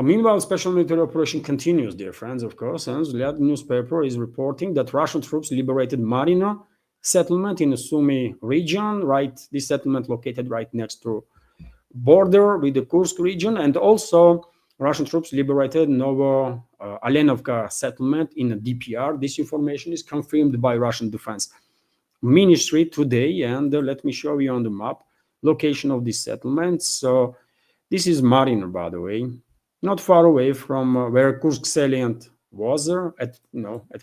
Meanwhile, special military operation continues, dear friends, of course, and the newspaper is reporting that Russian troops liberated Marina settlement in the Sumy region, right? This settlement located right next to border with the Kursk region, and also Russian troops liberated Novo Alenovka settlement in the DPR. This information is confirmed by Russian Defense Ministry today, and let me show you on the map location of these settlements. So this is Marina, by the way, not far away from where Kursk salient was at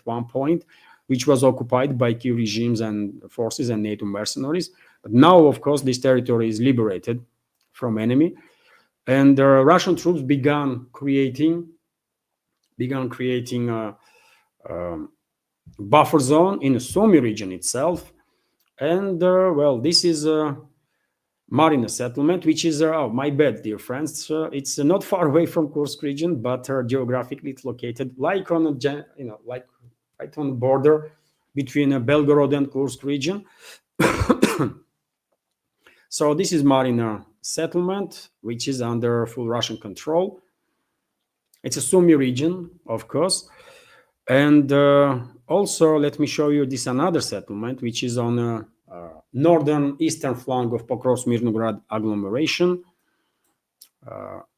one point, which was occupied by Kiev regimes and forces and NATO mercenaries. But now, of course, this territory is liberated from enemy, and Russian troops began creating a buffer zone in the Sumy region itself. And well, this is Marina settlement, which is my bad, dear friends. It's not far away from Kursk region, but geographically it's located like on like right on the border between Belgorod and Kursk region. So this is Marina settlement, which is under full Russian control. It's a Sumy region, of course. And also, let me show you this another settlement, which is on northern eastern flank of Pokrovsk-Mirnograd agglomeration.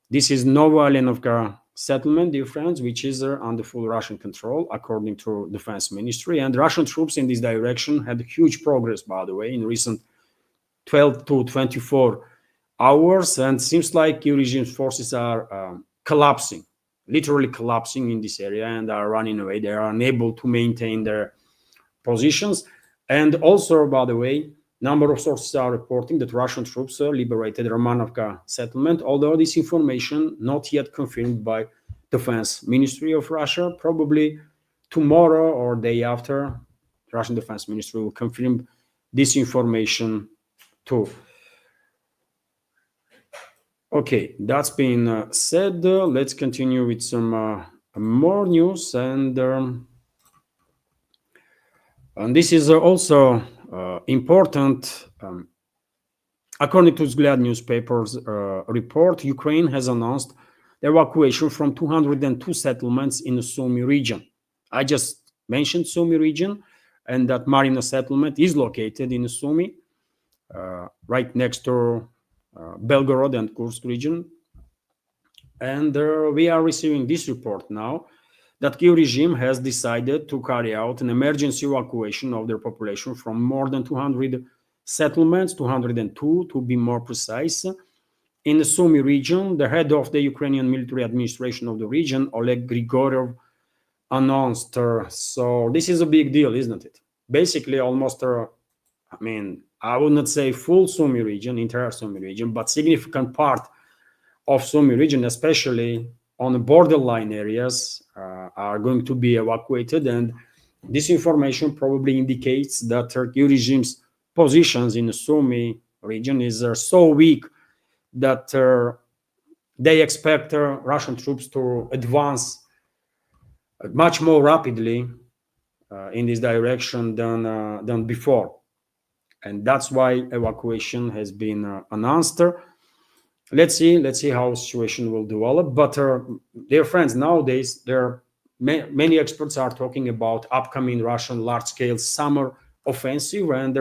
This is Novo Alenovka settlement, dear friends, which is under full Russian control, according to Defense Ministry. And Russian troops in this direction had huge progress, by the way, in recent 12 to 24 hours. And seems like Kiev regime's forces are collapsing, literally collapsing in this area, and are running away. They are unable to maintain their positions. And also, by the way, number of sources are reporting that Russian troops liberated Romanovka settlement, although this information not yet confirmed by Defense Ministry of Russia. Probably tomorrow or day after, Russian Defense Ministry will confirm this information too. Okay, that's been said. Let's continue with some more news, and this is also important. According to Vzгляд newspaper's report, Ukraine has announced the evacuation from 202 settlements in the Sumy region. I just mentioned Sumy region, and that Marina settlement is located in the Sumy, right next to Belgorod and Kursk region. And we are receiving this report now that Kiev regime has decided to carry out an emergency evacuation of their population from more than 200 settlements, 202 to be more precise, in the Sumy region. The head of the Ukrainian military administration of the region, Oleg Grigoryev, announced. So this is a big deal, isn't it? Basically, almost, I would not say full Sumy region, entire Sumy region, but significant part of Sumy region, especially on the borderline areas, are going to be evacuated. And this information probably indicates that Turkey regime's positions in the Sumy region is so weak that they expect Russian troops to advance much more rapidly in this direction than before. And that's why evacuation has been announced. Let's see how the situation will develop. But dear friends, nowadays there are many experts are talking about upcoming Russian large-scale summer offensive, and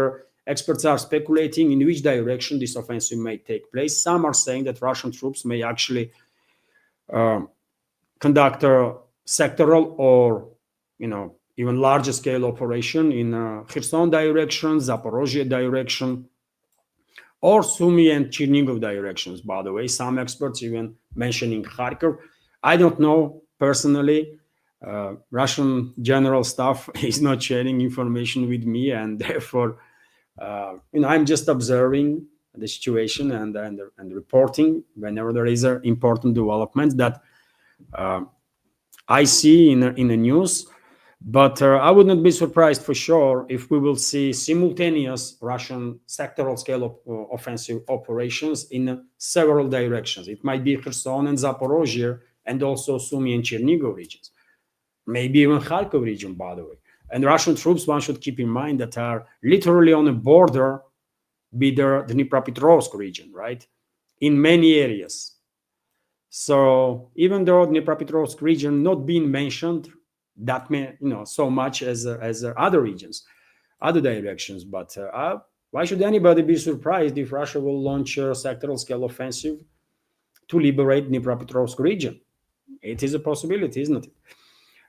experts are speculating in which direction this offensive may take place. Some are saying that Russian troops may actually conduct a sectoral or even larger scale operation in Kherson direction, Zaporozhye direction, or Sumy and Chernigov directions. By the way, some experts even mentioning Kharkiv. I don't know personally. Russian general staff is not sharing information with me, and therefore, I'm just observing the situation and reporting whenever there is an important development that I see in the news. But I would not be surprised for sure if we will see simultaneous Russian sectoral scale offensive operations in several directions. It might be Kherson and Zaporozhye, and also Sumy and Chernigov regions, maybe even Kharkiv region, by the way. And Russian troops, one should keep in mind, that are literally on the border with the Dnipropetrovsk region, right? In many areas. So even though Dnipropetrovsk region not being mentioned that so much as other regions, other directions, but why should anybody be surprised if Russia will launch a sectoral scale offensive to liberate Dnipropetrovsk region? It is a possibility, isn't it?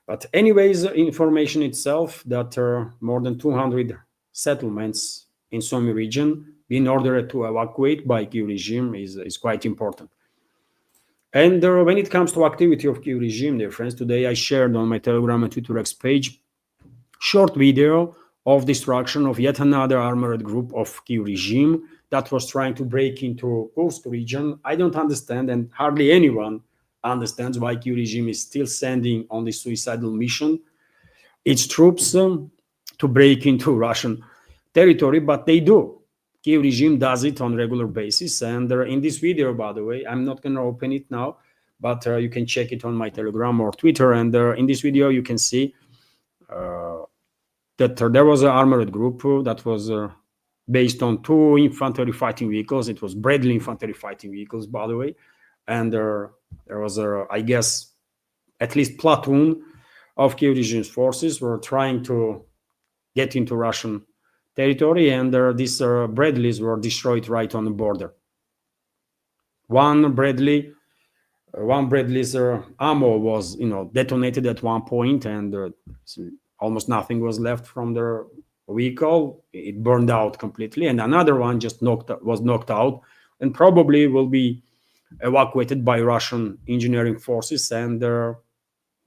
But anyways, information itself that more than 200 settlements in Sumy region in order to evacuate by Kyiv regime is quite important. And when it comes to activity of Kyiv regime, dear friends, today I shared on my Telegram and Twitter X page short video of destruction of yet another armored group of Kyiv regime that was trying to break into Kursk region. I don't understand, and hardly anyone understands why Kyiv regime is still sending on this suicidal mission its troops to break into Russian territory, but they do. Kyiv regime does it on regular basis, and in this video, by the way, I'm not going to open it now, but you can check it on my Telegram or Twitter, and in this video you can see that there was an armored group that was based on 2 infantry fighting vehicles. It was Bradley infantry fighting vehicles, by the way, and there was I guess at least platoon of Kyiv regime's forces were trying to get into Russian territory, and these Bradleys were destroyed right on the border. One Bradley's ammo was detonated at one point, and almost nothing was left from the vehicle. It burned out completely, and another one just was knocked out, and probably will be evacuated by Russian engineering forces, and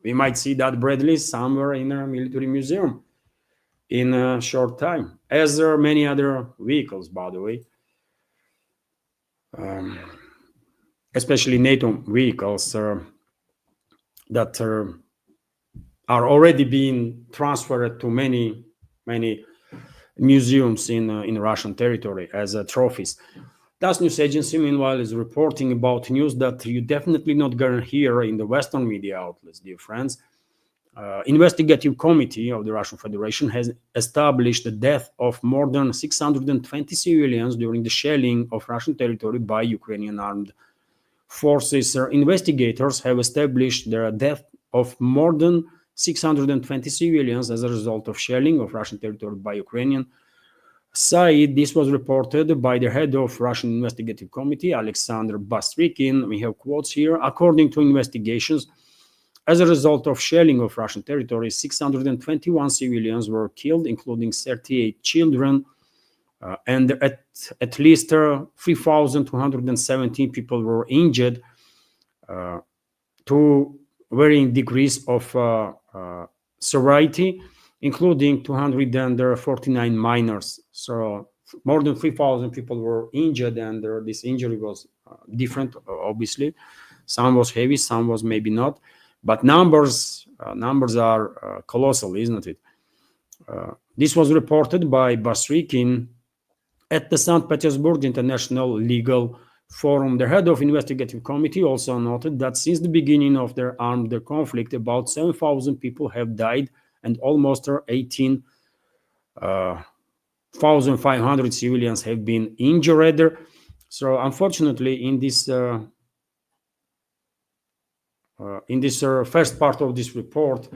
we might see that Bradley somewhere in a military museum in a short time, as there are many other vehicles, by the way, especially NATO vehicles that are already being transferred to many museums in Russian territory as trophies. TASS news agency, meanwhile, is reporting about news that you definitely not gonna hear in the Western media outlets, dear friends. Investigative committee of the Russian Federation has established the death of more than 620 civilians during the shelling of Russian territory by Ukrainian armed forces. Investigators have established the death of more than 620 civilians as a result of shelling of Russian territory by Ukrainian side. This was reported by the head of Russian Investigative Committee, Alexander Bastrykin. We have quotes here. According to investigations, as a result of shelling of Russian territory, 621 civilians were killed, including 38 children, and at least 3,217 people were injured, to varying degrees of severity, including 249 minors. So more than 3,000 people were injured, and this injury was different, obviously. Some was heavy, some was maybe not. But numbers are colossal, isn't it? This was reported by Bastrykin at the St. Petersburg International Legal Forum. The head of investigative committee also noted that since the beginning of their armed conflict, about 7,000 people have died and almost 18,500 civilians have been injured. So unfortunately, in this first part of this report,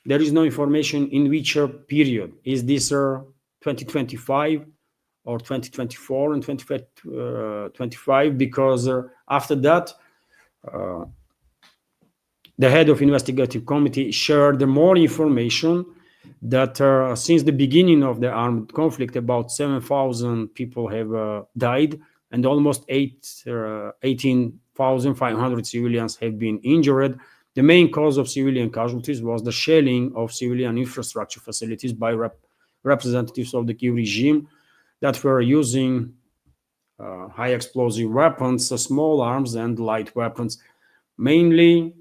there is no information in which period. Is this 2025 or 2024 and 2025? Because after that, the head of investigative committee shared more information that since the beginning of the armed conflict, about 7,000 people have died, and almost 18,500 civilians have been injured. The main cause of civilian casualties was the shelling of civilian infrastructure facilities by representatives of the Kyiv regime that were using high explosive weapons, small arms, and light weapons, mainly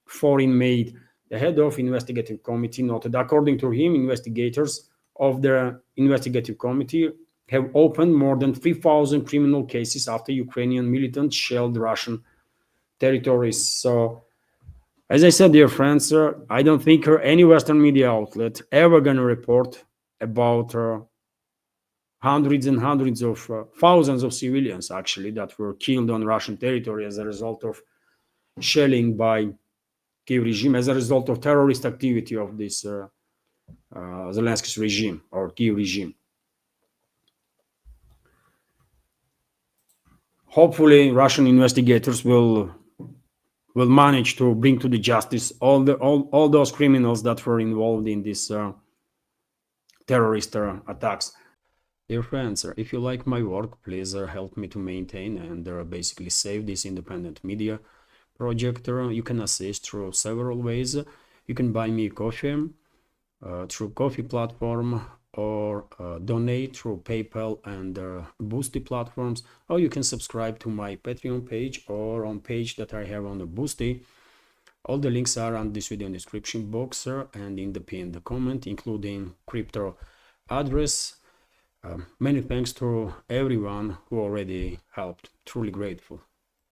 foreign-made. The head of investigative committee noted, according to him, investigators of the investigative committee have opened more than 3,000 criminal cases after Ukrainian militants shelled Russian territories. So, as I said, dear friends, I don't think any Western media outlet ever going to report about hundreds and hundreds of thousands of civilians, actually, that were killed on Russian territory as a result of shelling by Kiev regime as a result of terrorist activity of this Zelensky's regime or Kiev regime. Hopefully, Russian investigators will manage to bring to the justice all those criminals that were involved in this terrorist attacks. Dear friends, if you like my work, please help me to maintain and basically save this independent media project. You can assist through several ways. You can buy me coffee through Coffee platform, or donate through PayPal and Boosty platforms, or you can subscribe to my Patreon page or on page that I have on the Boosty. All the links are on this video description box and in the pinned comment, including crypto address. Many thanks to everyone who already helped. Truly grateful.